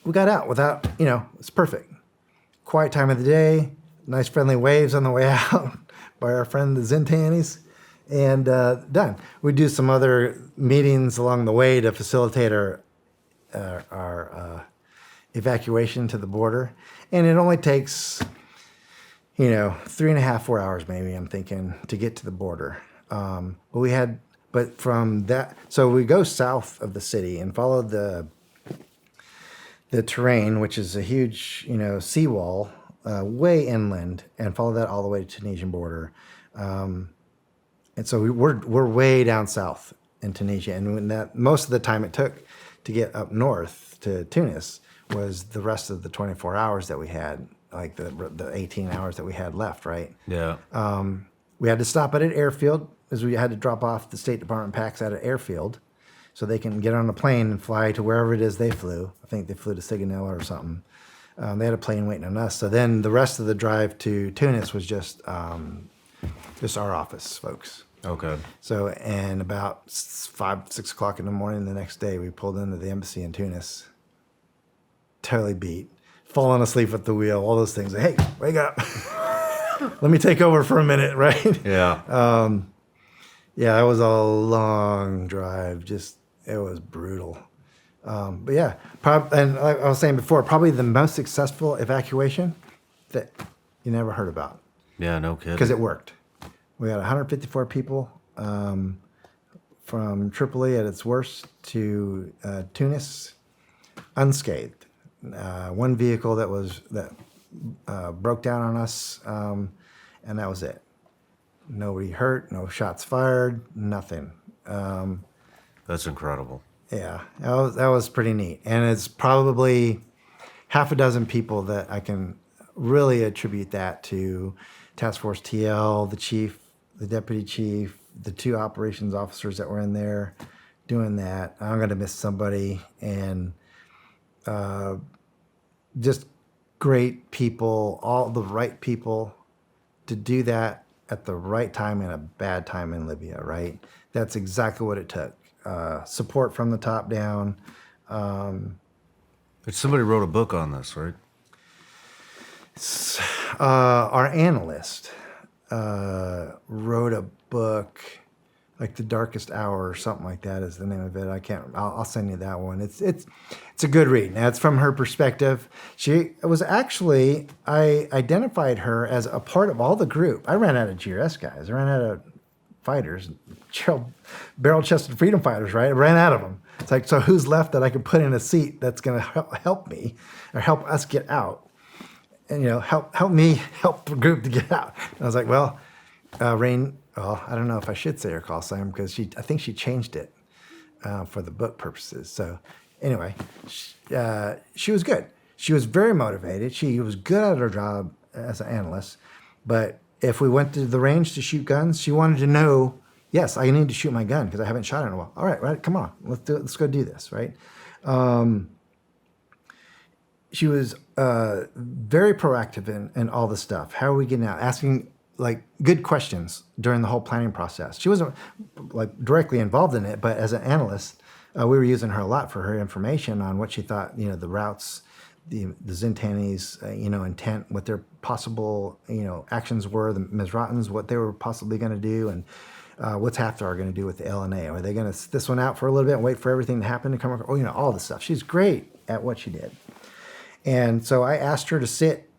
we got out without, it's perfect. Quiet time of the day, nice friendly waves on the way out by our friend the Zintanis, and done. We do some other meetings along the way to facilitate our evacuation to the border, and it only takes 3.5, 4 hours maybe, I'm thinking, to get to the border. But from that, so we go south of the city and follow the terrain, which is a huge seawall way inland, and follow that all the way to the Tunisian border. And so we're way down south in Tunisia, and most of the time it took to get up north to Tunis was the rest of the 24 hours that we had, like the 18 hours that we had left, right? Yeah. We had to stop at an airfield, as we had to drop off the State Department packs at an airfield so they can get on a plane and fly to wherever it is they flew. I think they flew to Sigonella or something. They had a plane waiting on us. So then the rest of the drive to Tunis was just our office folks. Okay. So, and about 5, 6 o'clock in the morning the next day, we pulled into the embassy in Tunis. Totally beat, falling asleep at the wheel, all those things. Hey, wake up. Let me take over for a minute, right? Yeah. Yeah, it was a long drive. It was brutal. But yeah, and like I was saying before, probably the most successful evacuation that you never heard about. Yeah, no kidding. Because it worked. We had 154 people from Tripoli at its worst to Tunis, unscathed. One vehicle that broke down on us, and that was it. Nobody hurt, no shots fired, nothing. That's incredible. Yeah, that was pretty neat. And it's probably half a dozen people that I can really attribute that to. Task Force TL, the chief, the deputy chief, the 2 operations officers that were in there doing that. I'm going to miss somebody. And just great people, all the right people to do that at the right time in a bad time in Libya, right? That's exactly what it took. Support from the top down. Somebody wrote a book on this, right? Our analyst wrote a book, like The Darkest Hour or something like that is the name of it. I'll send you that one. It's a good read. Now, it's from her perspective. She was actually, I identified her as a part of all the group. I ran out of GRS guys. I ran out of fighters, barrel-chested freedom fighters, right? I ran out of them. It's like, so who's left that I could put in a seat that's going to help me or help us get out? And, help me help the group to get out. And I was like, well, Rain, I don't know if I should say her call sign because I think she changed it for the book purposes. So anyway, she was good. She was very motivated. She was good at her job as an analyst. But if we went to the range to shoot guns, she wanted to know, yes, I need to shoot my gun because I haven't shot it in a while. All right, come on, let's do it. Let's go do this, right? She was very proactive in all the stuff. How are we getting out? Asking like good questions during the whole planning process. She wasn't like directly involved in it, but as an analyst, we were using her a lot for her information on what she thought, the routes, the Zintanis, intent, what their possible, actions were, the Mizratans, what they were possibly going to do, and what's Haftar going to do with the LNA? Are they going to sit this one out for a little bit and wait for everything to happen to come across? All this stuff. She's great at what she did. And so I asked her to sit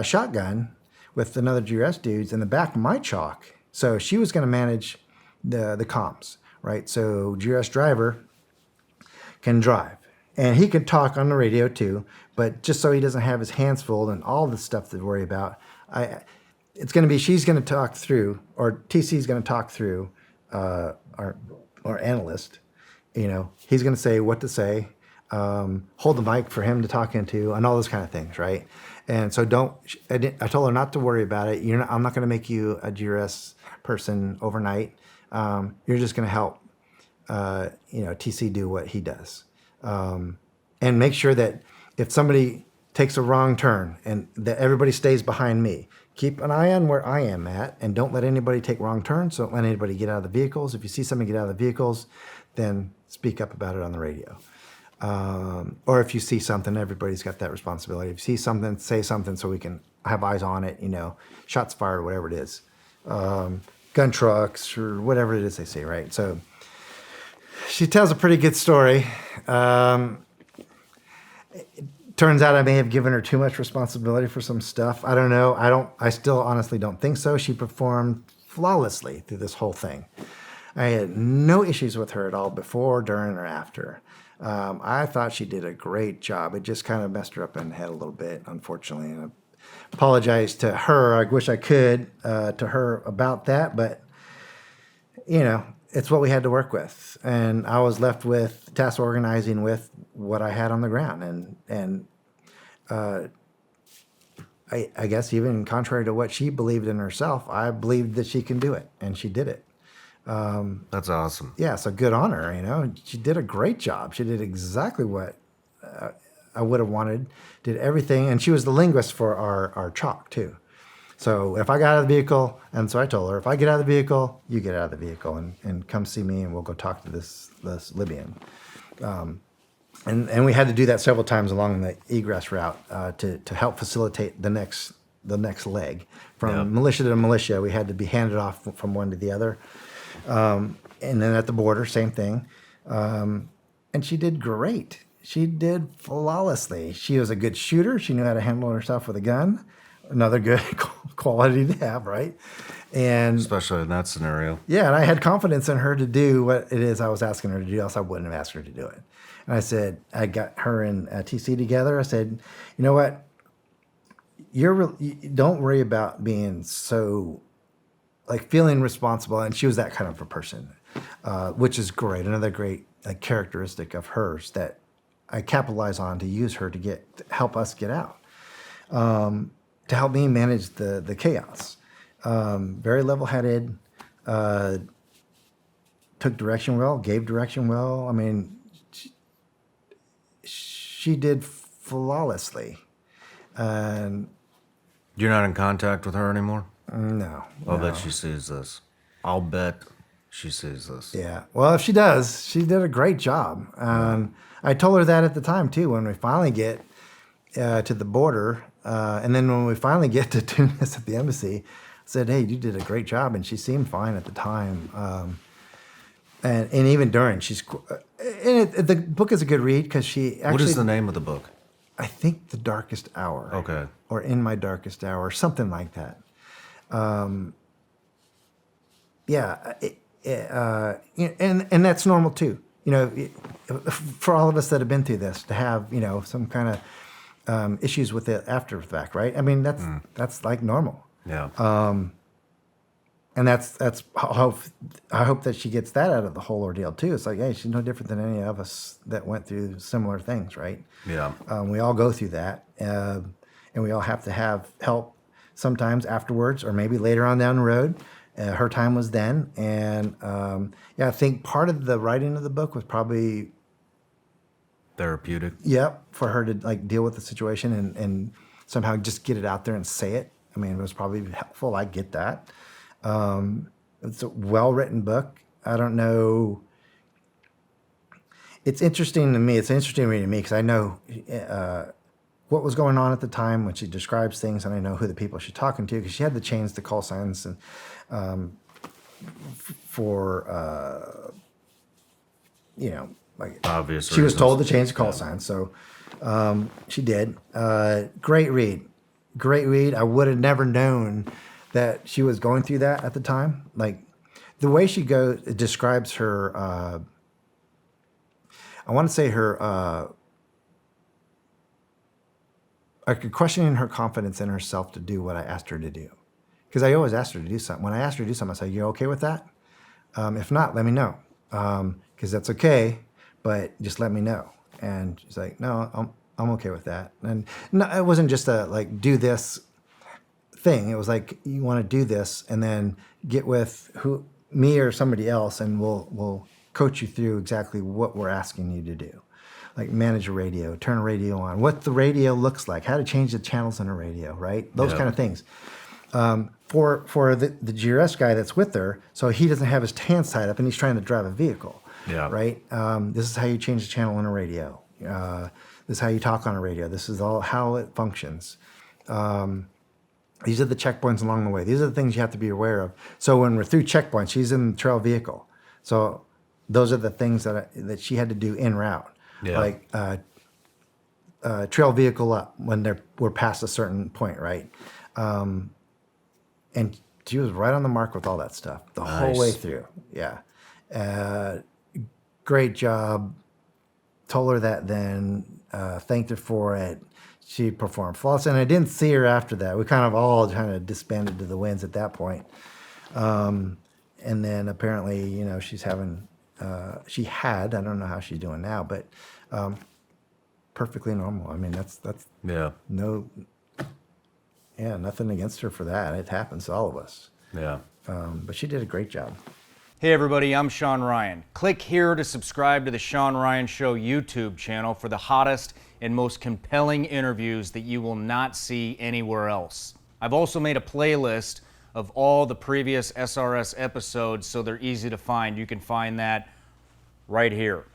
shotgun with another GRS dudes in the back of my chalk. So she was going to manage the comms, right? So GRS driver can drive. And he can talk on the radio too, but just so he doesn't have his hands full and all the stuff to worry about, she's going to talk through, or TC's going to talk through our analyst. He's going to say what to say, hold the mic for him to talk into, and all those kind of things, right? And so I told her not to worry about it. I'm not going to make you a GRS person overnight. You're just going to help, TC do what he does. And make sure that if somebody takes a wrong turn and that everybody stays behind me, keep an eye on where I am at and don't let anybody take wrong turns. Don't let anybody get out of the vehicles. If you see somebody get out of the vehicles, then speak up about it on the radio. Or if you see something, everybody's got that responsibility. If you see something, say something so we can have eyes on it, shots fired, whatever it is. Gun trucks or whatever it is they say, right? So she tells a pretty good story. Turns out I may have given her too much responsibility for some stuff. I don't know. I still honestly don't think so. She performed flawlessly through this whole thing. I had no issues with her at all before, during, or after. I thought she did a great job. It just kind of messed her up in the head a little bit, unfortunately. And I apologize to her. I wish I could to her about that, but it's what we had to work with, and I was left with task organizing with what I had on the ground, and I guess even contrary to what she believed in herself, I believed that she can do it, and she did it. That's awesome. Yeah, so good on her. She did a great job. She did exactly what I would have wanted. Did everything, and she was the linguist for our chalk too. So if I got out of the vehicle, and so I told her, if I get out of the vehicle, you get out of the vehicle and come see me, and we'll go talk to this Libyan. And we had to do that several times along the egress route to help facilitate the next leg. From militia to militia, we had to be handed off from one to the other. And then at the border, same thing. And she did great. She did flawlessly. She was a good shooter. She knew how to handle herself with a gun. Another good quality to have, right? And Especially in that scenario. yeah, and I had confidence in her to do what it is I was asking her to do, else I wouldn't have asked her to do it. And I said, I got her and TC together. I said, you know what? You don't worry about being so, like, feeling responsible. And she was that kind of a person, which is great. Another great characteristic of hers that I capitalize on to use her to help us get out. To help me manage the chaos. Very level-headed, took direction well, gave direction well. I mean, she did flawlessly. And You're not in contact with her anymore? no. I'll bet she sees this. I'll bet she sees this. Yeah. Well, if she does, she did a great job. I told her that at the time, too, when we finally get to the border. And then when we finally get to Tunis at the embassy, I said, hey, you did a great job. And she seemed fine at the time. And even during, the book is a good read because she actually. What is the name of the book? I think The Darkest Hour. Okay. Or In My Darkest Hour, something like that. And that's normal too. For all of us that have been through this, to have some kind of issues with it after the fact, right? I mean, that's like normal. Yeah. And that's I hope that she gets that out of the whole ordeal too. It's like, hey, she's no different than any of us that went through similar things, right? Yeah. We all go through that, and we all have to have help sometimes afterwards, or maybe later on down the road. Her time was then, and I think part of the writing of the book was probably Therapeutic. for her to deal with the situation and somehow just get it out there and say it. I mean, it was probably helpful. I get that. It's a well-written book. I don't know. It's interesting to me. It's an interesting reading to me because I know what was going on at the time when she describes things, and I know who the people she's talking to because she had to change the call signs and Obvious she was reasons. told to change the call sign, so she did. Great read. I would have never known that she was going through that at the time. Like the way she describes her. I want to say her. Questioning her confidence in herself to do what I asked her to do, because I always asked her to do something. When I asked her to do something, I said, "You okay with that? If not, let me know, because that's okay." But just let me know. And she's like, no, I'm okay with that. And no, it wasn't just a do this thing. It was like, you want to do this and then get with me or somebody else, and we'll coach you through exactly what we're asking you to do. Like manage a radio, turn a radio on, what the radio looks like, how to change the channels in a radio, right? Those kind of things. For the GRS guy that's with her, so he doesn't have his hands tied up and he's trying to drive a vehicle. Yeah. Right? This is how you change the channel on a radio. This is how you talk on a radio. This is all how it functions. These are the checkpoints along the way. These are the things you have to be aware of. So when we're through checkpoints, she's in the trail vehicle. So those are the things that she had to do en route. Yeah. Like trail vehicle up when we're past a certain point, right? And she was right on the mark with all that stuff the whole way through. Yeah. Great job. Told her that then, thanked her for it. She performed flawless, and I didn't see her after that. We kind of all kind of disbanded to the winds at that point. And then apparently, you know, she had, I don't know how she's doing now, but perfectly normal. I mean, that's nothing against her for that. It happens to all of us. Yeah. But she did a great job. Hey everybody, I'm Shawn Ryan. Click here to subscribe to the Shawn Ryan Show YouTube channel for the hottest and most compelling interviews that you will not see anywhere else. I've also made a playlist of all the previous SRS episodes so they're easy to find. You can find that right here.